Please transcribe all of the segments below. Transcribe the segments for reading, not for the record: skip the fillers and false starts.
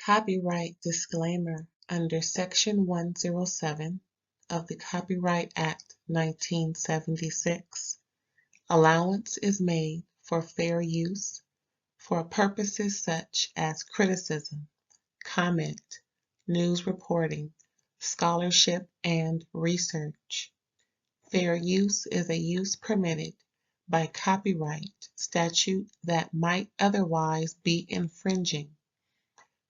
Copyright disclaimer under Section 107 of the Copyright Act 1976. Allowance is made for fair use for purposes such as criticism, comment, news reporting, scholarship, and research. Fair use is a use permitted by copyright statute that might otherwise be infringing.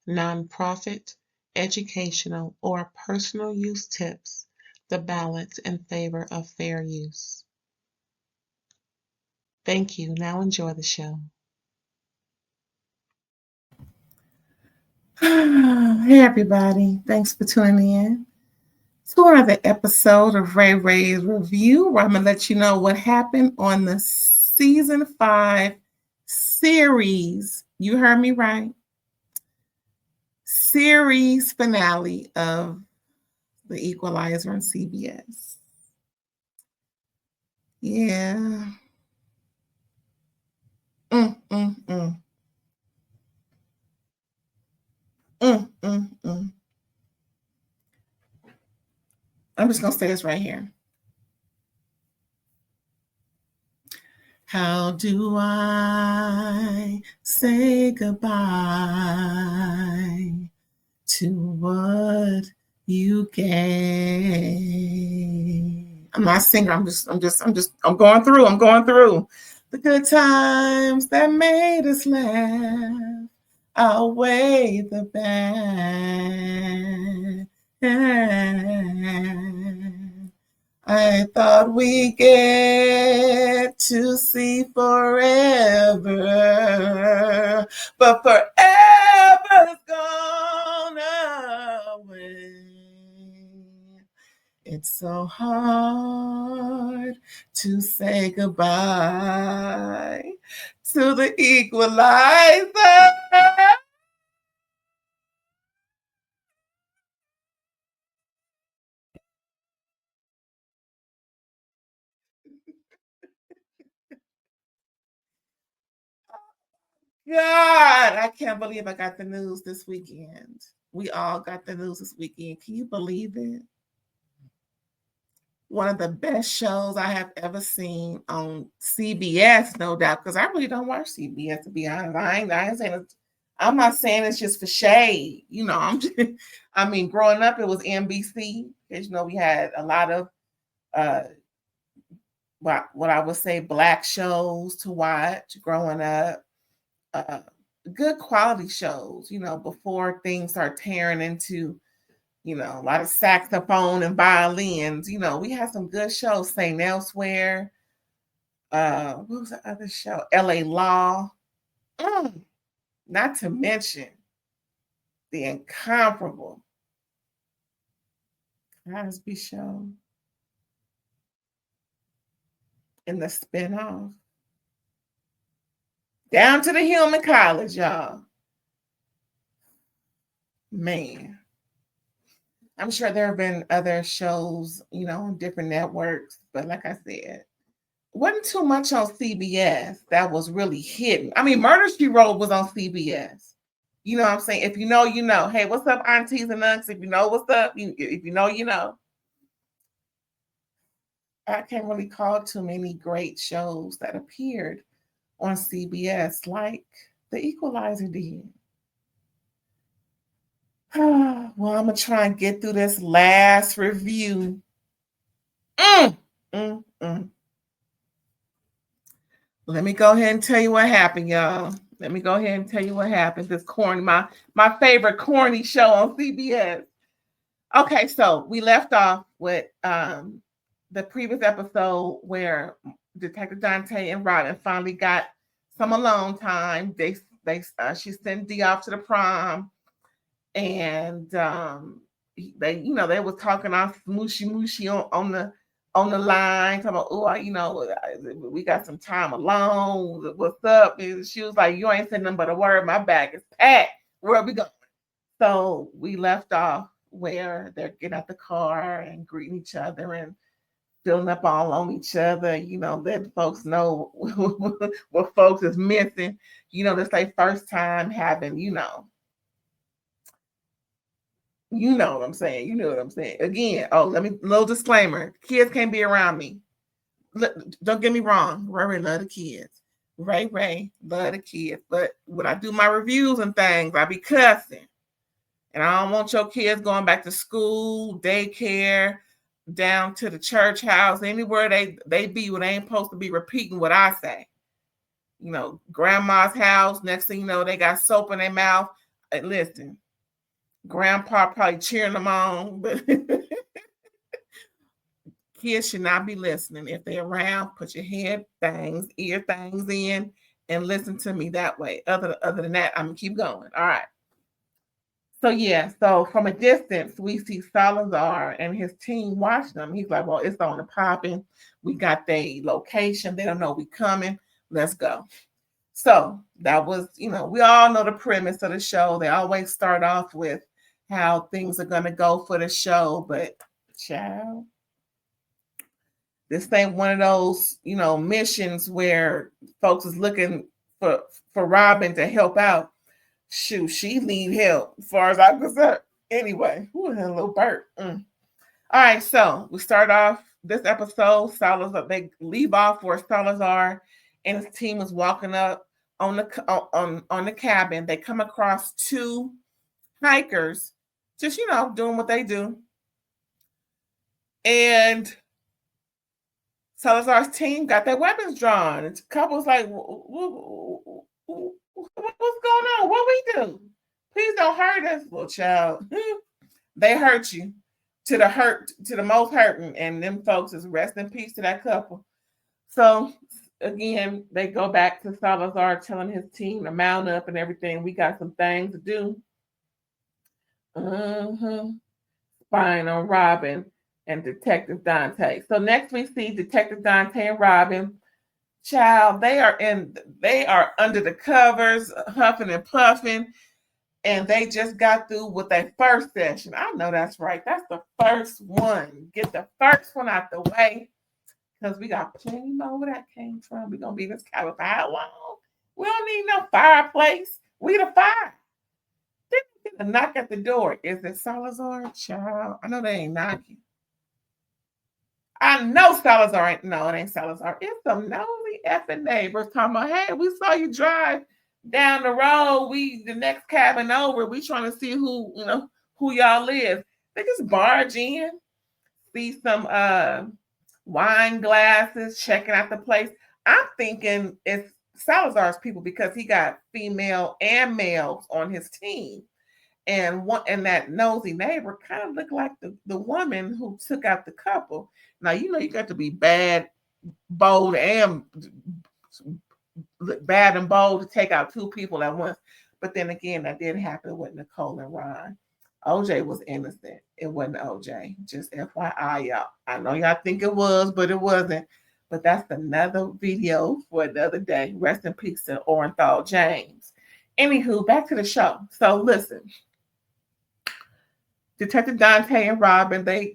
Nonprofit, educational, or personal use tips the balance in favor of fair use. Thank you. Now enjoy the show. Hey everybody, thanks for tuning in to another episode of RAERAEs Review, where I'm going to let you know what happened on the Season 5 series. You heard me right. Series finale of The Equalizer on CBS. Yeah. I'm just going to say this right here. How do I say goodbye to what you gave? I'm not a singer. I'm going through the good times that made us laugh. Outweigh the bad. I thought we get to see forever, but forever's gone away. It's so hard to say goodbye to the equalizer. God, I can't believe I got the news this weekend. We all got the news this weekend. Can you believe it? One of the best shows I have ever seen on CBS, no doubt, because I really don't watch CBS, to be honest. I'm not saying it's just for shade. You know, growing up, it was NBC. Because, we had a lot of what I would say black shows to watch growing up. Good quality shows, before things start tearing into, a lot of saxophone and violins. We had some good shows. St. Elsewhere. What was the other show? LA Law. Not to mention the incomparable Cosby Show and the spinoff. Down to the Human College, y'all. Man. I'm sure there have been other shows, on different networks, but like I said, wasn't too much on CBS that was really hidden. Murder, She Wrote was on CBS. You know what I'm saying? If you know, you know. Hey, what's up, aunties and uncles? If you know what's up, if you know, you know. I can't really call too many great shows that appeared on CBS like The Equalizer did. Well, I'm going to try and get through this last review. Let me go ahead and tell you what happened, y'all. Let me go ahead and tell you what happened. This corny, my favorite corny show on CBS. Okay, so we left off with the previous episode where Detective Dante and Robin finally got some alone time. She sent Dee off to the prom, and they was talking all smooshy on the line, talking about, we got some time alone. What's up? And she was like, you ain't saying nothing but a word. My bag is packed. Where are we going? So we left off where they're getting out the car and greeting each other and filling up all on each other, letting folks know what folks is missing. This like first time having, You know what I'm saying. You know what I'm saying. Again, little disclaimer. Kids can't be around me. Don't get me wrong. Ray love the kids. Ray love the kids. But when I do my reviews and things, I be cussing. And I don't want your kids going back to school, daycare, down to the church house, anywhere they be where they ain't supposed to be repeating what I say. You know, grandma's house, next thing you know, they got soap in their mouth. Listen, grandpa probably cheering them on, but kids should not be listening. If they're around, put your ear things in and listen to me that way. Other than that, I'm gonna keep going. All right. So yeah, so from a distance, we see Salazar and his team watching them. He's like, well, it's on the popping. We got the location. They don't know we coming. Let's go. So that was, we all know the premise of the show. They always start off with how things are going to go for the show. But child, this ain't one of those, missions where folks is looking for Robin to help out. Shoot, she need help as far as I'm concerned. Anyway, a little burp. All right, so we start off this episode. Salazar, they leave off where Salazar and his team is walking up on the cabin. They come across two hikers, just doing what they do, and Salazar's team got their weapons drawn. And the couple's like, what's going on? What we do? Please don't hurt us. Well, child, they hurt you to the most hurting, and them folks is rest in peace to that couple. So again, they go back to Salazar telling his team to mount up and everything. We got some things to do. Spying on Robin and Detective Dante. So next we see Detective Dante and Robin. Child, they are under the covers, huffing and puffing, and they just got through with their first session. I know that's right. That's the first one. Get the first one out the way, because we got plenty more where that came from. We're gonna be in this cabin for how long? We don't need no fireplace. We the fire. They get a knock at the door. Is it Salazar? Child, I know they ain't knocking. I know Salazar ain't. No, it ain't Salazar. It's some nosy effing neighbors talking about, hey, we saw you drive down the road. The next cabin over. We trying to see who y'all is. They just barge in, see some wine glasses, checking out the place. I'm thinking it's Salazar's people because he got female and males on his team. And that nosy neighbor kind of looked like the woman who took out the couple. Now, you got to be bad, bold, and to take out two people at once. But then again, that did happen with Nicole and Ron. OJ was innocent. It wasn't OJ. Just FYI, y'all. I know y'all think it was, but it wasn't. But that's another video for another day. Rest in peace to Orenthal James. Anywho, back to the show. So listen. Detective Dante and Robin, they,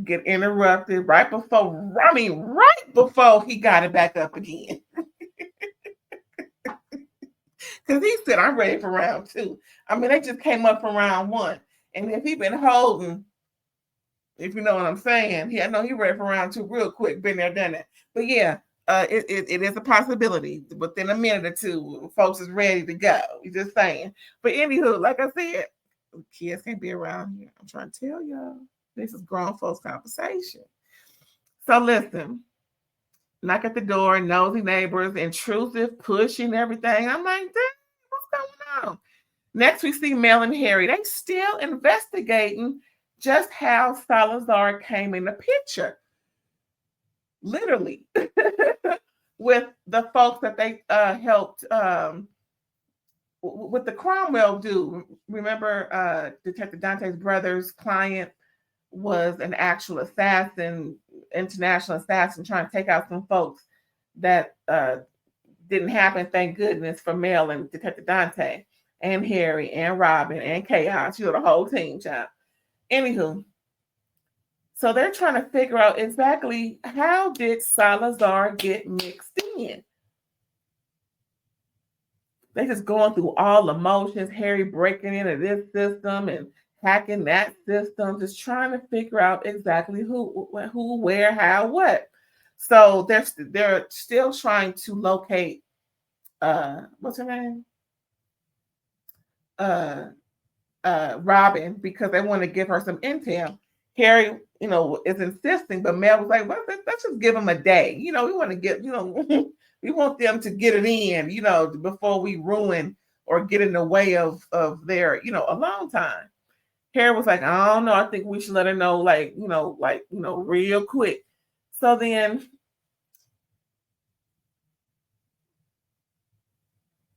get interrupted right before he got it back up again. Because he said, I'm ready for round 2. I mean, they just came up from round 1. And if he been holding, if you know what I'm saying, I know he ready for round 2 real quick. Been there, done that. But yeah, it is a possibility. Within a minute or two, folks is ready to go. You just saying. But anywho, like I said, kids can't be around here. I'm trying to tell y'all. This is grown folks conversation. So listen, knock at the door, nosy neighbors, intrusive, pushing everything. I'm like, what's going on? Next, we see Mel and Harry. They still investigating just how Salazar came in the picture. Literally. With the folks that they helped with the Cromwell dude. Remember, Detective Dante's brother's client was an actual assassin, international assassin, trying to take out some folks. That didn't happen, thank goodness, for Mel and Detective Dante and Harry and Robin and Chaos. The whole team, child. Anywho, so they're trying to figure out exactly how did Salazar get mixed in. They just going through all the motions, Harry breaking into this system and hacking that system, just trying to figure out exactly who, where, how, what. So they're still trying to locate what's her name? Robin, because they want to give her some intel. Harry, is insisting, but Mel was like, well, let's just give them a day. We want to get, we want them to get it in, before we ruin or get in the way of their, alone time. Harry was like, I don't know. I think we should let her know, real quick. So then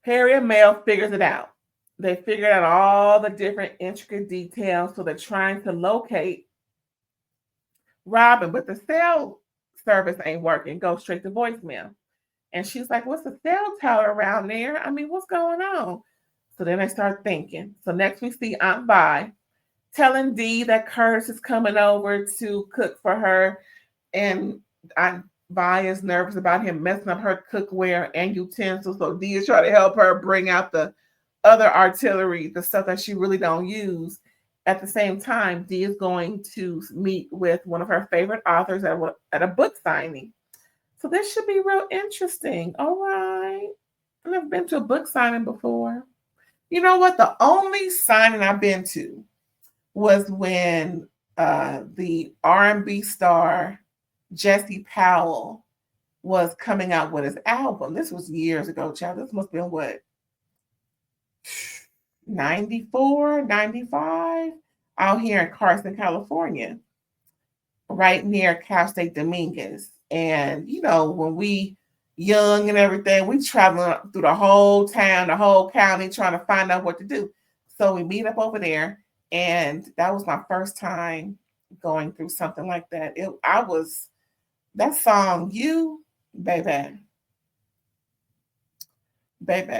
Harry and Mel figures it out. They figured out all the different intricate details. So they're trying to locate Robin, but the cell service ain't working. Go straight to voicemail. And she's like, what's the cell tower around there? I mean, what's going on? So then they start thinking. So next we see Aunt Vi telling Dee that Curtis is coming over to cook for her. And Aunt Vi is nervous about him messing up her cookware and utensils. So Dee is trying to help her bring out the other artillery, the stuff that she really don't use. At the same time, Dee is going to meet with one of her favorite authors at a book signing. So this should be real interesting. All right. I've never been to a book signing before. You know what? The only signing I've been to was when the R&B star Jesse Powell was coming out with his album. This was years ago, child. This must have been what? 94, 95, out here in Carson, California, right near Cal State Dominguez. And, when we young and everything, we traveling through the whole town, the whole county, trying to find out what to do. So we meet up over there. And that was my first time going through something like that. That song, You, baby,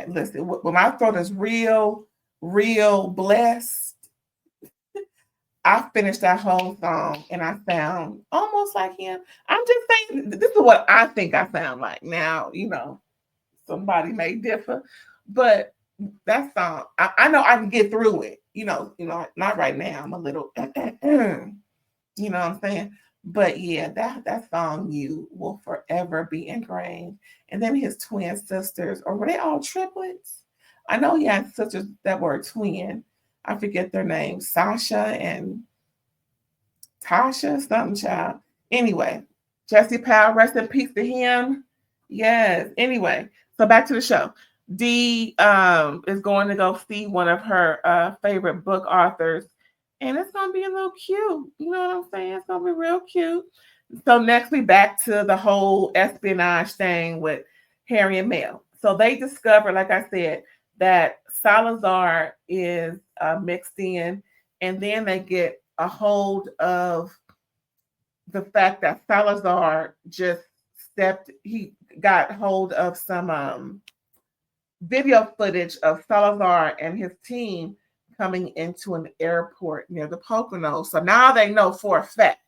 listen, when my throat is real blessed, I finished that whole song and I sound almost like him. I'm just saying, this is what I think I sound like. Now, somebody may differ, but that song, I know I can get through it. Not right now. I'm a little, you know what I'm saying? But yeah, that song, You, will forever be ingrained. And then his twin sisters, or were they all triplets? I know he had sisters that were twin. I forget their names, Sasha and Tasha, something child. Anyway, Jesse Powell, rest in peace to him. Yes. Anyway, so back to the show. Dee is going to go see one of her favorite book authors, and it's going to be a little cute. You know what I'm saying? It's going to be real cute. So next we back to the whole espionage thing with Harry and Mel. So they discover, like I said, that Salazar is mixed in, and then they get a hold of the fact that Salazar he got hold of some video footage of Salazar and his team coming into an airport near the Poconos. So now they know for a fact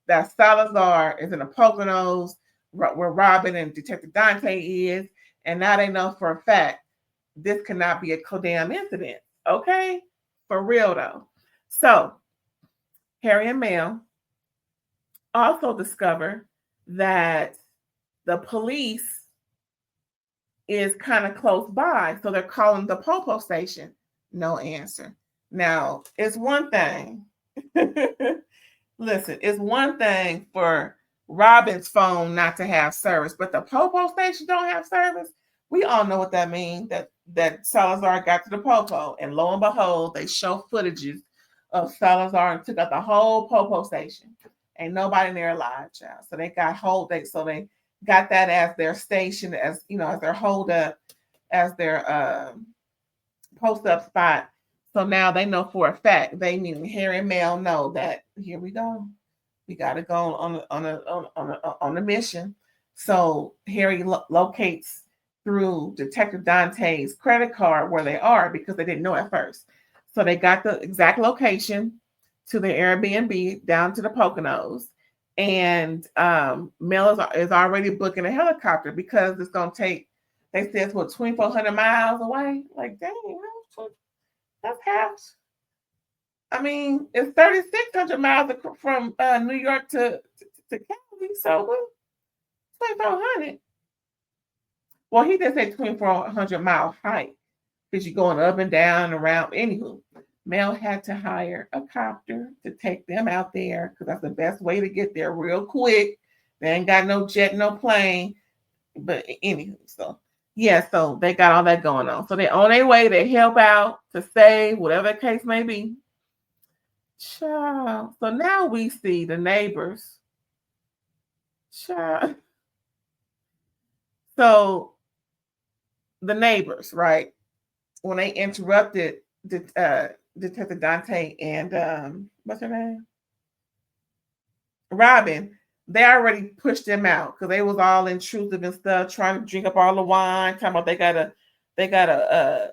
that Salazar is in the Poconos where Robin and Detective Dante is. And now they know for a fact this cannot be a damn incident. Okay? For real though. So Harry and Mel also discover that the police is kind of close by. So they're calling the Popo station. No answer. Now, it's one thing. Listen, it's one thing for Robin's phone not to have service, but the Popo station don't have service. We all know what that means, that Salazar got to the Popo, and lo and behold, they show footages of Salazar and took out the whole Popo station. Ain't nobody there alive, child. So they got they got that as their station, as their hold up, as their post up spot. So now they know for a fact, they meaning Harry and Mel know that here we go. We got to go on a mission. So Harry locates through Detective Dante's credit card where they are, because they didn't know at first. So they got the exact location to the Airbnb down to the Poconos. And Mel is already booking a helicopter because it's going to take, they said it's 2,400 miles away. Like, dang, that's half. I mean, it's 3,600 miles from New York to Cali, so 2,400. Well, he did say 2,400-mile hike because you're going up and down and around. Anywho, Mel had to hire a copter to take them out there because that's the best way to get there real quick. They ain't got no jet, no plane. But anywho, so yeah, so they got all that going on. So they're on their way to help out, to save, whatever the case may be. Child. So now we see the neighbors. Child. So the neighbors, right? When they interrupted Detective Dante and what's her name? Robin, they already pushed them out because they was all intrusive and stuff, trying to drink up all the wine, talking about they got a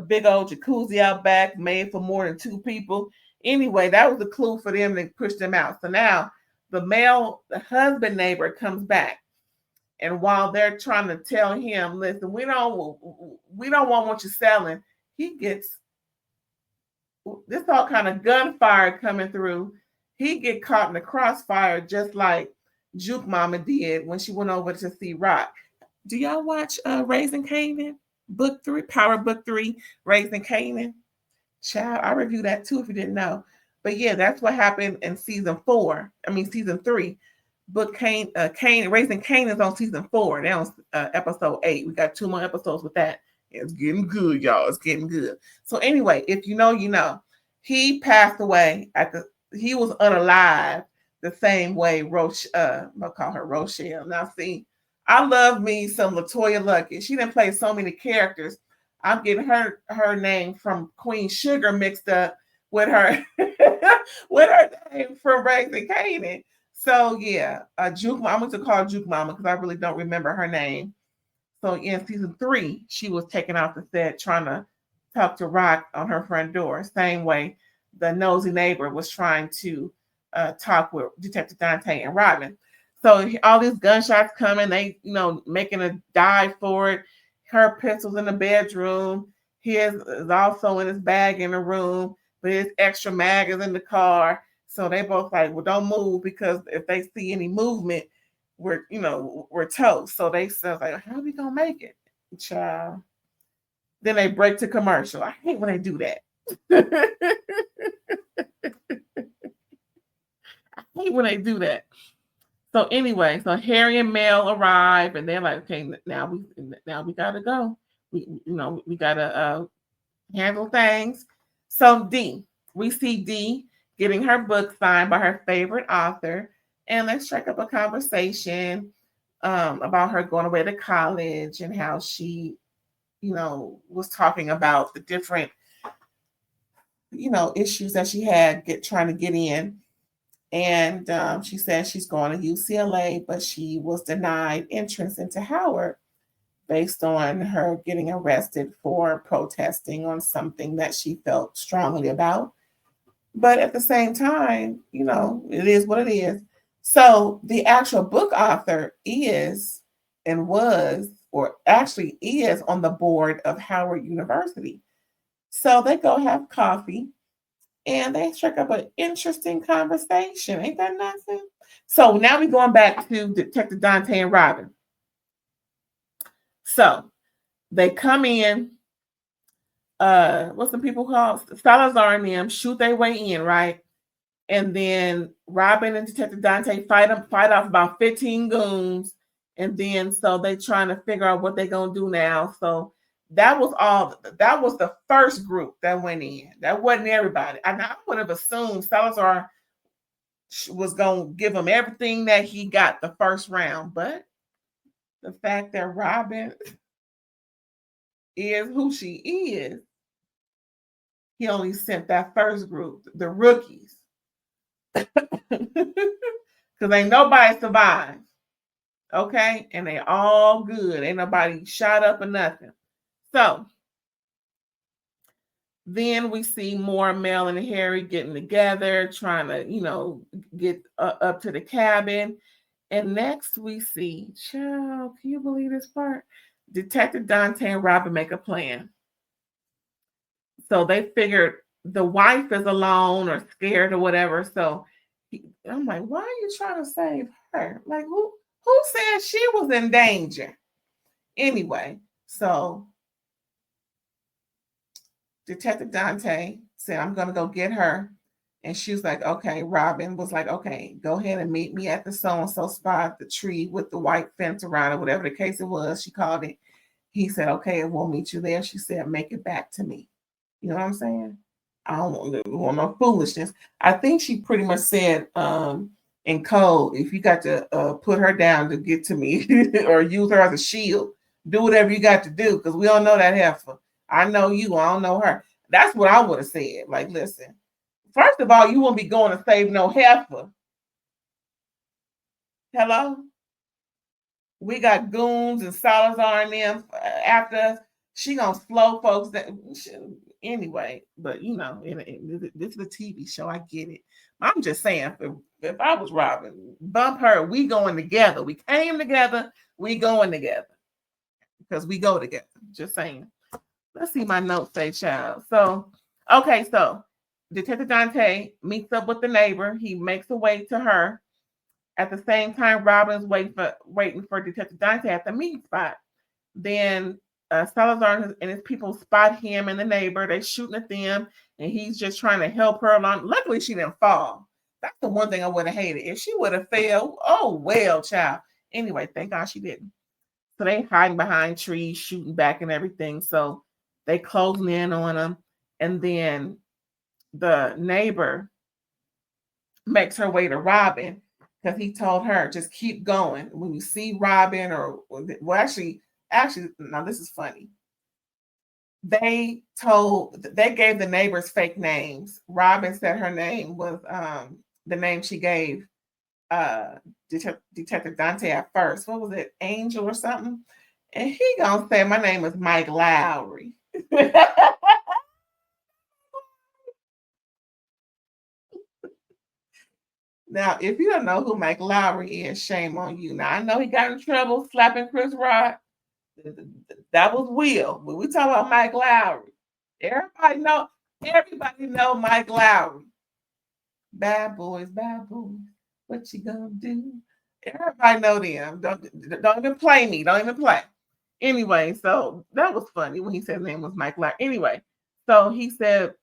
big old jacuzzi out back made for more than 2 people. Anyway, that was a clue for them to push them out. So now the husband neighbor comes back. And while they're trying to tell him, listen, we don't want what you're selling, he gets this all kind of gunfire coming through. He get caught in the crossfire just like Juke Mama did when she went over to see Rock. Do y'all watch Raising Kanan? Book 3, Power Book 3, Raising Kanan? Child, I reviewed that too if you didn't know. But yeah, that's what happened in season 3. Raising Kanan is on season 4. They're on episode 8. We got 2 more episodes with that. It's getting good, y'all. It's getting good. So anyway, if you know, you know. He passed away he was unalive the same way I'll call her Rochelle. Now see, I love me some LaToya Luckett. She didn't play so many characters. I'm getting her name from Queen Sugar mixed up with her with her name from Raising Kanan. So yeah, Juke. I'm going to call her Juke Mama because I really don't remember her name. So in season 3, she was taken off the set trying to talk to Rock on her front door. Same way the nosy neighbor was trying to talk with Detective Dante and Robin. So all these gunshots coming, they making a dive for it. Her pistol's in the bedroom. His is also in his bag in the room, but his extra mag is in the car. So they both like, well, don't move because if they see any movement, we're toast. So they said like, how are we gonna make it, child? Then they break to commercial. I hate when they do that. I hate when they do that. So anyway, so Harry and Mel arrive, and they're like, okay, now we gotta go. We gotta handle things. So we see Dee getting her book signed by her favorite author, and let's strike up a conversation about her going away to college and how she, was talking about the different, issues that she had trying to get in. And she said she's going to UCLA, but she was denied entrance into Howard based on her getting arrested for protesting on something that she felt strongly about. But at the same time, it is what it is. So the actual book author is and was, or actually is on the board of Howard University. So they go have coffee and they struck up an interesting conversation. Ain't that nothing? So now we're going back to Detective Dante and Robin. So they come in, what's some people called? Salazar and them shoot their way in, right? And then Robin and Detective Dante fight off about 15 goons. And then so they trying to figure out what they're gonna do now. So that was the first group that went in. That wasn't everybody. And I would have assumed Salazar was gonna give them everything that he got the first round, but the fact that Robin is who she is, he only sent that first group, the rookies. Because ain't nobody survived. Okay? And they all good. Ain't nobody shot up or nothing. So then we see more Mel and Harry getting together, trying to, get up to the cabin. And next we see, child, can you believe this part? Detective Dante and Robin make a plan. So they figured the wife is alone or scared or whatever. So I'm like, why are you trying to save her? Like, who said she was in danger? Anyway, so Detective Dante said, I'm going to go get her. And she was like, okay. Robin was like, okay, go ahead and meet me at the so-and-so spot, the tree with the white fence around it, whatever the case it was, she called it. He said, okay, we'll meet you there. She said, make it back to me. You know what I'm saying? I don't want no foolishness. I think she pretty much said in code, if you got to put her down to get to me or use her as a shield, do whatever you got to do, because we don't know that heifer. I know you, I don't know her. That's what I would have said. Like, listen, first of all, you won't be going to save no heifer. Hello? We got goons and Salazar and them after us. She gonna slow folks that anyway. But you know, this is a TV show. I get it. I'm just saying, if I was Robin, bump her. We going together. We came together. We going together because we go together. Just saying. Let's see my notes say, child. So, okay, so Detective Dante meets up with the neighbor. He makes a way to her. At the same time, Robin's waiting for Detective Dante at the meeting spot. Then Salazar and his people spot him and the neighbor. They're shooting at them, and he's just trying to help her along. Luckily, she didn't fall. That's the one thing I would have hated. If she would have failed, oh well, child. Anyway, thank God she didn't. So they hiding behind trees, shooting back and everything. So they closing in on him, and then the neighbor makes her way to Robin because he told her, just keep going. When you see Robin, or well, actually, now this is funny. They gave the neighbors fake names. Robin said her name was the name she gave Detective Dante at first. What was it, Angel or something? And he gonna say my name is Mike Lowry. Now, if you don't know who Mike Lowry is, shame on you. Now, I know he got in trouble slapping Chris Rock. That was Will. But we talk about Mike Lowry. Everybody know Mike Lowry. Bad boys, bad boys. What you gonna do? Everybody know them. Don't even play me. Don't even play. Anyway, so that was funny when he said his name was Mike Lowry. Anyway, so he said,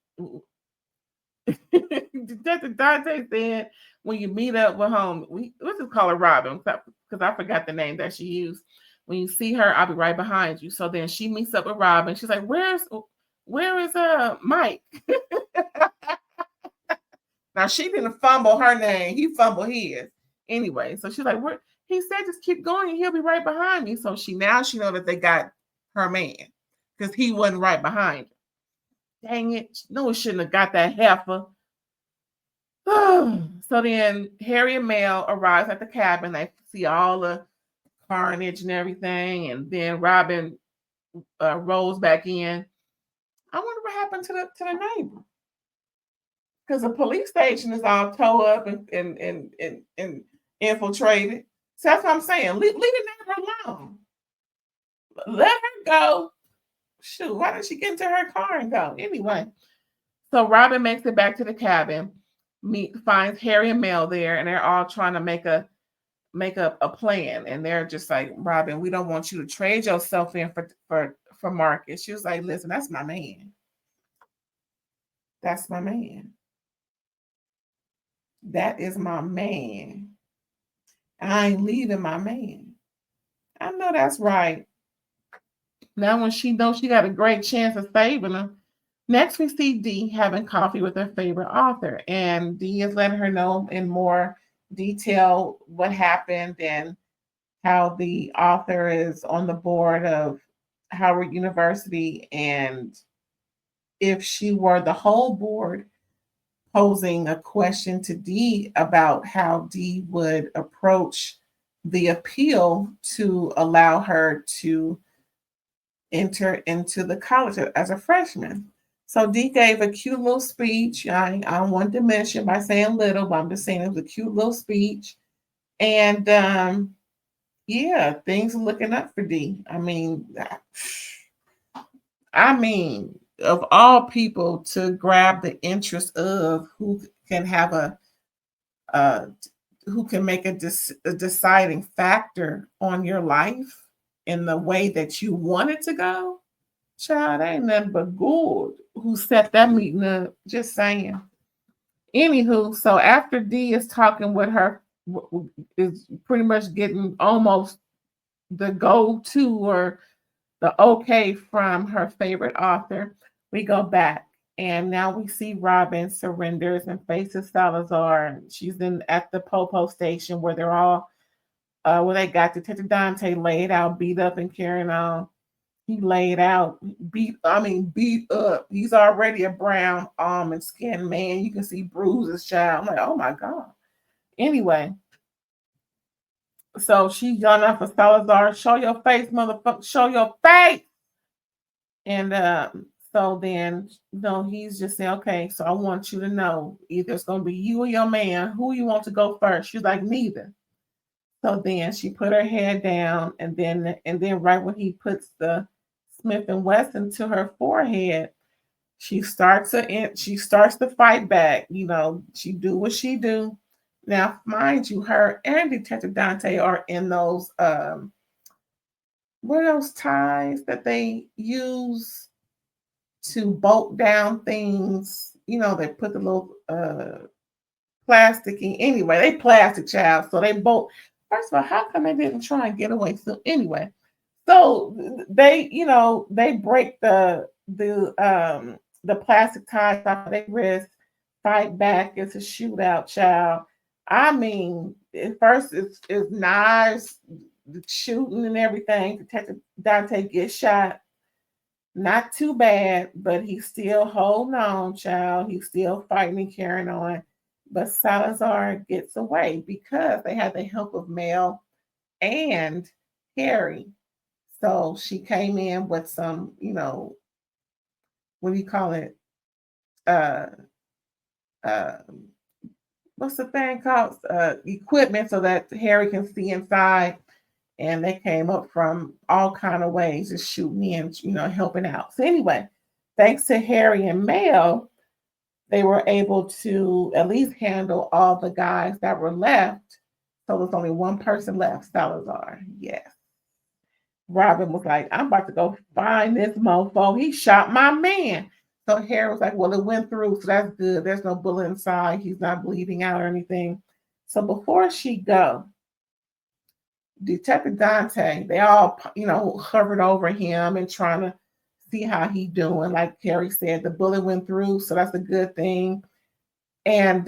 Detective Dante said, when you meet up with home, let's just call her Robin because I forgot the name that she used. When you see her, I'll be right behind you. So then she meets up with Robin. She's like, where is Mike? Now she didn't fumble her name. He fumbled his. Anyway, so she's like, where? He said, just keep going and he'll be right behind me. So she know that they got her man because he wasn't right behind her. Dang it. No, it shouldn't have got that heifer. So then Harry and Mel arrive at the cabin. They see all the carnage and everything. And then Robin rolls back in. I wonder what happened to the neighbor. Because the police station is all towed up and infiltrated. So that's what I'm saying. Leave the neighbor alone. Let her go. Shoot, why didn't she get into her car and go? Anyway, so Robin makes it back to the cabin, finds Harry and Mel there, and they're all trying to make a plan. And they're just like, Robin, we don't want you to trade yourself in for Marcus. She was like, listen, that's my man. That's my man. That is my man. I ain't leaving my man. I know that's right. Now when she knows she got a great chance of saving him. Next, we see Dee having coffee with her favorite author, and Dee is letting her know in more detail what happened and how the author is on the board of Howard University, and if she were the whole board, posing a question to Dee about how Dee would approach the appeal to allow her to enter into the college as a freshman. So Dee gave a cute little speech. I don't want to mention by saying little, but I'm just saying it was a cute little speech. And yeah, things are looking up for Dee. I mean, of all people to grab the interest of who can have uh, who can make a deciding factor on your life in the way that you want it to go, child, ain't nothing but good who set that meeting up. Just saying. Anywho, so after D is talking with her, is pretty much getting almost the go-to or the okay from her favorite author, we go back. And now we see Robin surrenders and faces Salazar. She's in at the Popo station where they're all where they got Detective Dante laid out, beat up and carrying on. He laid out, beat up. He's already a brown almond skinned man. You can see bruises, child. I'm like, oh my God. Anyway, so she yelling out for Salazar, show your face, motherfucker, show your face. And so then, he's just saying, okay, so I want you to know either it's going to be you or your man. Who you want to go first? She's like, neither. So then she put her head down, and then right when he puts the Smith and Wesson to her forehead, she starts to fight back. She do what she do. Now, mind you, her and Detective Dante are in those what are those ties that they use to bolt down things? They put the little plastic in. Anyway, they plastic, child. So they bolt. First of all, how come they didn't try and get away? So anyway, so they break the plastic ties off their wrist, fight back. It's a shootout, child. I mean, at first it's knives, shooting and everything. Detective Dante gets shot. Not too bad, but he's still holding on, child. He's still fighting and carrying on. But Salazar gets away because they had the help of Mel and Harry. So she came in with some, what do you call it? What's the thing called? Equipment so that Harry can see inside. And they came up from all kind of ways, just shooting in, helping out. So anyway, thanks to Harry and Mel, they were able to at least handle all the guys that were left. So there's only one person left, Salazar. Yes. Robin was like, I'm about to go find this mofo. He shot my man. So Harry was like, well, it went through, so that's good. There's no bullet inside. He's not bleeding out or anything. So before she go, Detective Dante, they all, hovered over him and trying to see how he doing. Like Harry said, the bullet went through, so that's a good thing. And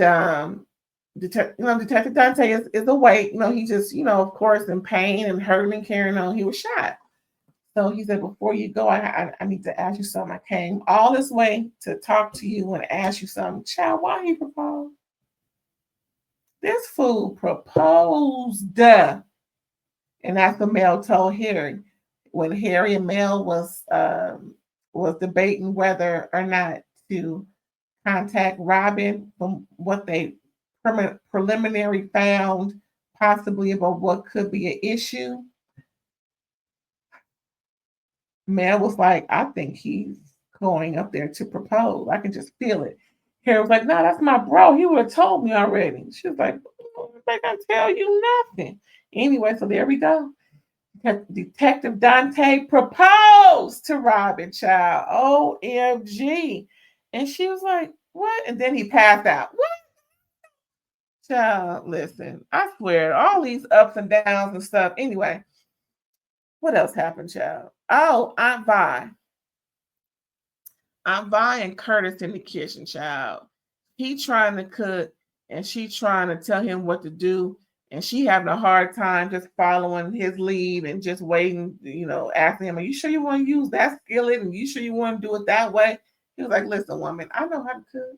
Detective Dante is awake. He just, of course, in pain and hurting and carrying on. He was shot. So he said, before you go, I need to ask you something. I came all this way to talk to you and ask you something. Child, why he proposed? This fool proposed. And that's what Mel told Harry. When Harry and Mel was debating whether or not to contact Robin from what they preliminary found possibly about what could be an issue, Mel was like, I think he's going up there to propose. I can just feel it. Harry was like, no, that's my bro. He would have told me already. She was like, they gonna tell you nothing. Anyway, so there we go. Detective Dante proposed to Robin, child. OMG. And she was like, what? And then he passed out. What? Child, listen, I swear, all these ups and downs and stuff. Anyway, what else happened, child? Oh, Aunt Vi. Aunt Vi and Curtis in the kitchen, child. He trying to cook and she trying to tell him what to do. And she having a hard time just following his lead and just waiting, asking him, are you sure you want to use that skillet? And you sure you want to do it that way? He was like, listen, woman, I know how to cook.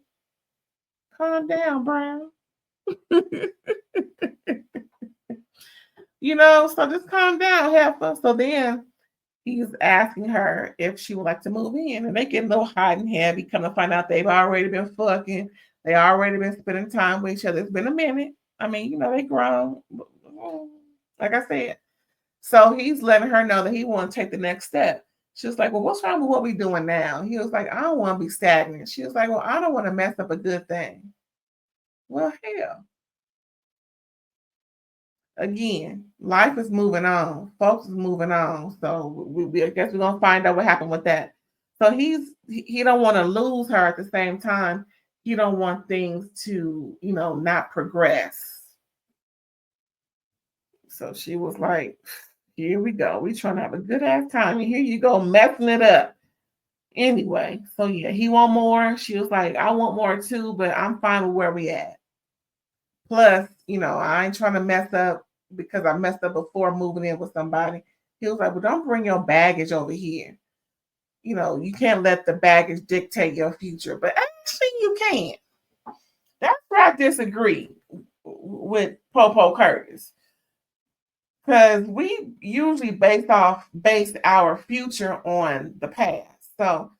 Calm down, Brown. So just calm down, Heifer. So then he's asking her if she would like to move in. And they get a little hot and heavy. Come to find out they've already been fucking. They already been spending time with each other. It's been a minute. I mean, they grown. Like I said. So he's letting her know that he want to take the next step. She was like, well, what's wrong with what we doing now? He was like, I don't want to be stagnant. She was like, well, I don't want to mess up a good thing. Well, hell. Again, life is moving on. Folks is moving on. So I guess we're gonna find out what happened with that. So he don't want to lose her at the same time. He don't want things to, not progress. So she was like, here we go. We trying to have a good ass time. And here you go, messing it up. Anyway, so yeah, he want more. She was like, I want more too, but I'm fine with where we at. Plus, I ain't trying to mess up because I messed up before moving in with somebody. He was like, well, don't bring your baggage over here. You can't let the baggage dictate your future. But actually, you can. That's where I disagree with Popo Curtis. Because we usually base our future on the past. So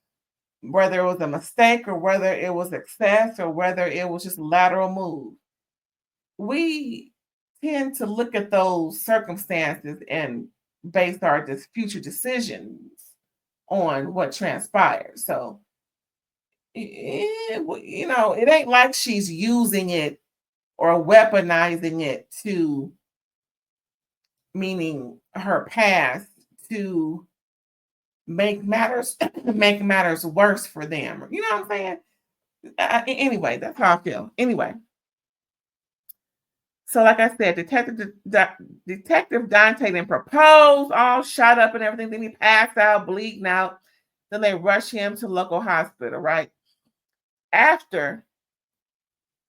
whether it was a mistake or whether it was success or whether it was just a lateral move, we tend to look at those circumstances and base our future decisions on what transpired. So, it ain't like she's using it or weaponizing it to, meaning her past, to make matters worse for them. You know what I'm saying? Anyway, that's how I feel. Anyway. So, like I said, Detective Dante then proposed, all shot up and everything. Then he passed out, bleeding out. Then they rush him to local hospital, right? After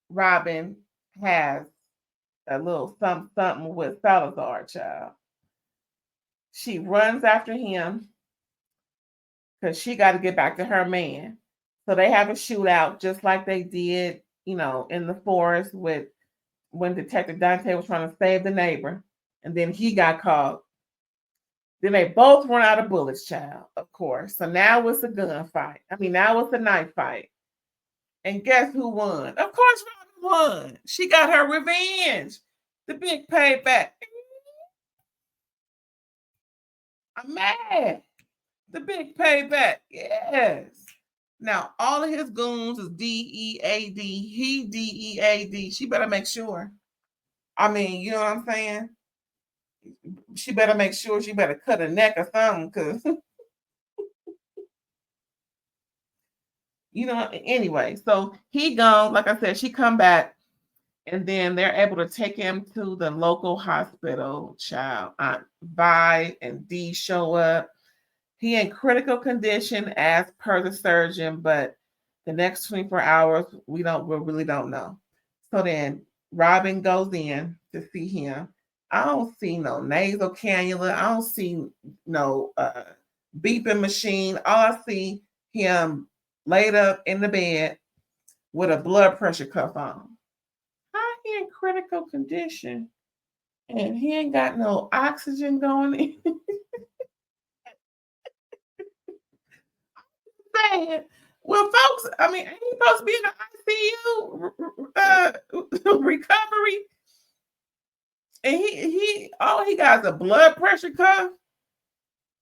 Robin has a little something with Salazar, child, she runs after him because she got to get back to her man. So they have a shootout just like they did, in the forest when Detective Dante was trying to save the neighbor, and then he got caught. Then they both run out of bullets, child, of course. So now it's a gunfight. Now it's a knife fight. And guess who won? Of course, Robin won. She got her revenge. The big payback. I'm mad. The big payback. Yes. Now, all of his goons is DEAD. He DEAD. She better make sure. You know what I'm saying? She better make sure she better cut her neck or something, because anyway, so he gone. Like I said, she come back, and then they're able to take him to the local hospital. Child, Aunt Vi and Dee show up. He in critical condition as per the surgeon, but the next 24 hours, we really don't know. So then Robin goes in to see him. I don't see no nasal cannula. I don't see no beeping machine. All I see him laid up in the bed with a blood pressure cuff on. How he in critical condition and he ain't got no oxygen going in? Saying, well, folks, ain't he supposed to be in the ICU recovery? And he all he got is a blood pressure cuff.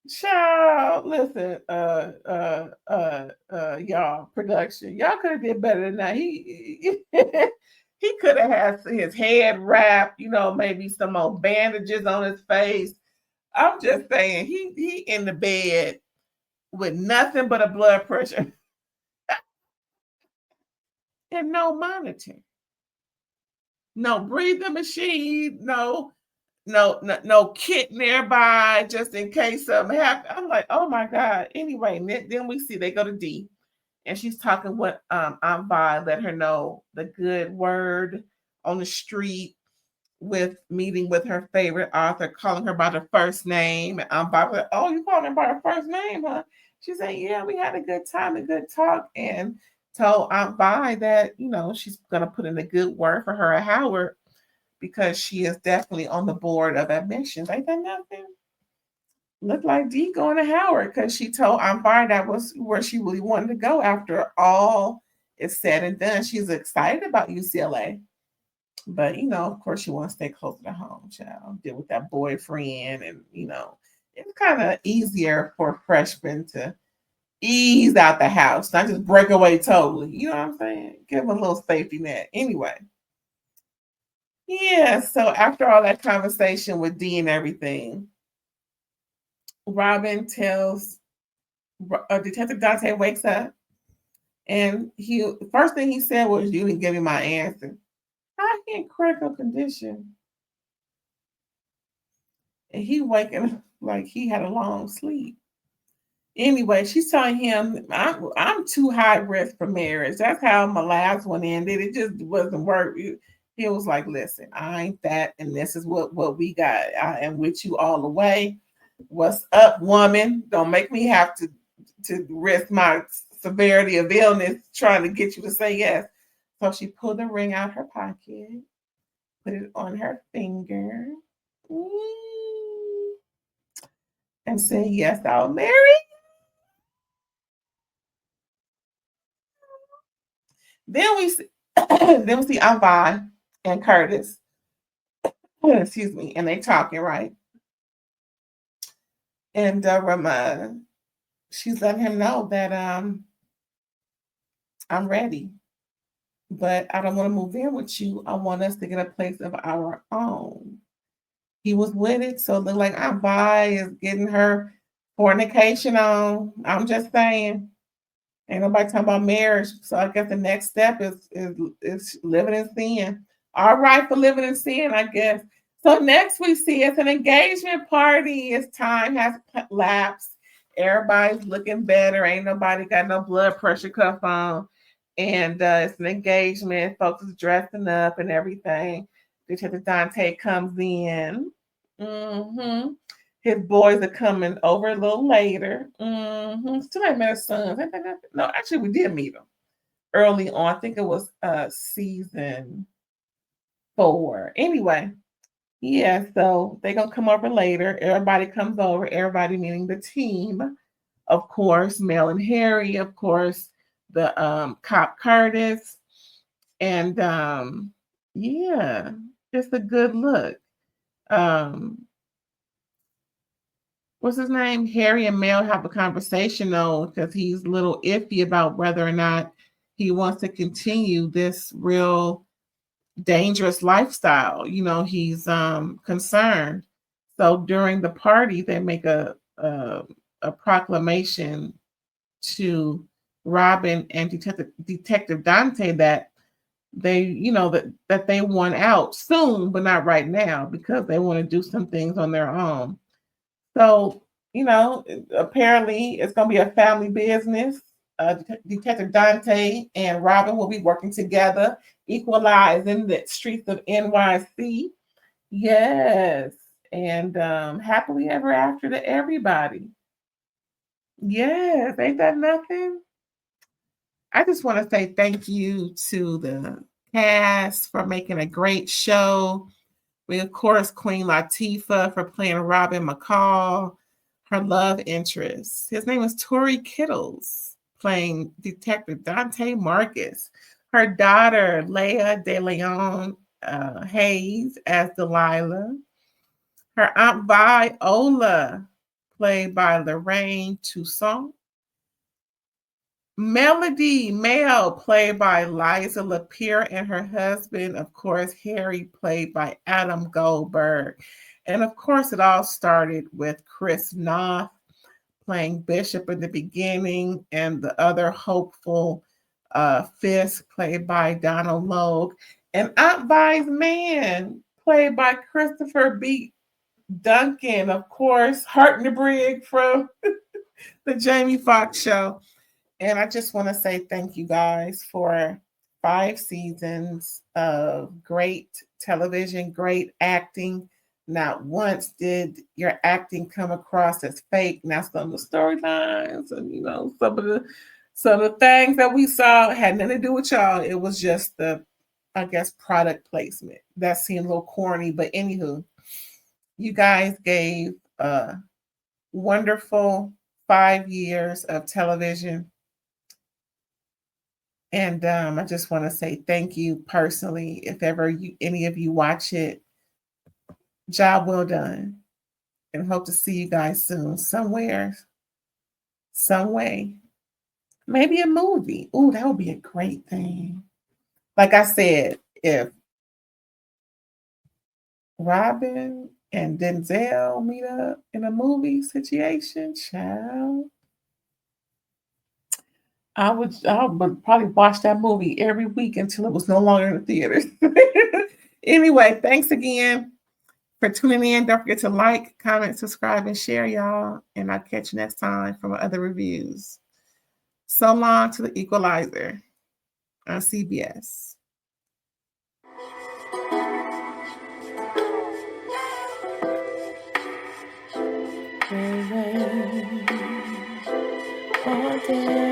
Child, listen, y'all, production, y'all could have did better than that. He he could have had his head wrapped, maybe some more bandages on his face. I'm just saying, he in the bed with nothing but a blood pressure and no monitor, no breathing machine, no kit nearby just in case something happened. I'm like, oh my God. Anyway, then we see they go to D, and she's talking with Aunt Vi, let her know the good word on the street with meeting with her favorite author, calling her by her first name. And Aunt Vi was like, oh, you calling her by her first name, huh? She said, yeah, we had a good time, a good talk, and told Aunt Vi that, she's going to put in a good word for her at Howard, because she is definitely on the board of admissions. Ain't that nothing? Look like Dee going to Howard, because she told Aunt Vi that was where she really wanted to go after all is said and done. She's excited about UCLA. But, of course, she wants to stay closer to home, child. Deal with that boyfriend and, it's kind of easier for freshmen to ease out the house, not just break away totally. You know what I'm saying? Give them a little safety net. Anyway. Yeah, so after all that conversation with Dee and everything, Robin tells Detective Dante wakes up, and he first thing he said was, "You didn't give me my answer." How he in critical condition, and he waking up like he had a long sleep. Anyway, she's telling him, I'm too high risk for marriage. That's how my last one ended. It just wasn't work. He was like, listen, I ain't that, and this is what we got. I am with you all the way. What's up, woman? Don't make me have to risk my severity of illness trying to get you to say yes. So she pulled the ring out her pocket, put it on her finger, and said, yes, I'll marry. Then we see, then we see Avi and Curtis. Excuse me, and they talking, right? And she's letting him know that I'm ready, but I don't want to move in with you. I want us to get a place of our own. He was with it, so it looked like Avi is getting her fornication on. I'm just saying. Ain't nobody talking about marriage. So I guess the next step is living in sin. All right for living in sin, I guess. So next we see it's an engagement party. As time has lapsed. Everybody's looking better. Ain't nobody got no blood pressure cuff on. And it's an engagement. Folks is dressing up and everything. Detective Dante comes in. Mm-hmm. His boys are coming over a little later. Still ain't met his sons. No, actually, we did meet them early on. I think it was season 4. Anyway, yeah, so they're going to come over later. Everybody comes over. Everybody meaning the team. Of course, Mel and Harry. Of course, the cop Curtis. And yeah, it's a good look. What's his name? Harry and Mel have a conversation though, because he's a little iffy about whether or not he wants to continue this real dangerous lifestyle. You know, he's concerned. So during the party, they make a proclamation to Robin and Detective Dante that they, you know, that they want out soon, but not right now because they want to do some things on their own. So, you know, apparently it's going to be a family business. Detective Dante and Robin will be working together, equalizing the streets of NYC. Yes. And happily ever after to everybody. Yes. Ain't that nothing? I just want to say thank you to the cast for making a great show. We, of course, Queen Latifah for playing Robin McCall, her love interest. His name is Tori Kittles, playing Detective Dante Marcus. Her daughter, Leia De Leon Hayes, as Delilah. Her aunt Viola, played by Lorraine Toussaint. Melody Male, played by Liza Lapierre, and her husband, of course, Harry, played by Adam Goldberg. And of course, it all started with Chris Noth playing Bishop in the beginning, and the other hopeful Fisk, played by Donald Logue, and Aunt Vi's man, played by Christopher B. Duncan, of course, Hartnebrig from the Jamie Foxx show. And I just want to say thank you guys for 5 seasons of great television, great acting. Not once did your acting come across as fake. Now some of the storylines and you know some of the things that we saw had nothing to do with y'all. It was just the, I guess, product placement. That seemed a little corny, but anywho, you guys gave a wonderful 5 years of television. And I just want to say thank you personally. If ever any of you watch it, job well done. and hope to see you guys soon somewhere, some way. Maybe a movie. Ooh, that would be a great thing. Like I said, if Robin and Denzel meet up in a movie situation, child, I would probably watch that movie every week until it was no longer in the theaters. Anyway, thanks again for tuning in. Don't forget to like, comment, subscribe, and share, y'all. And I'll catch you next time for my other reviews. So long to The Equalizer on CBS. All day.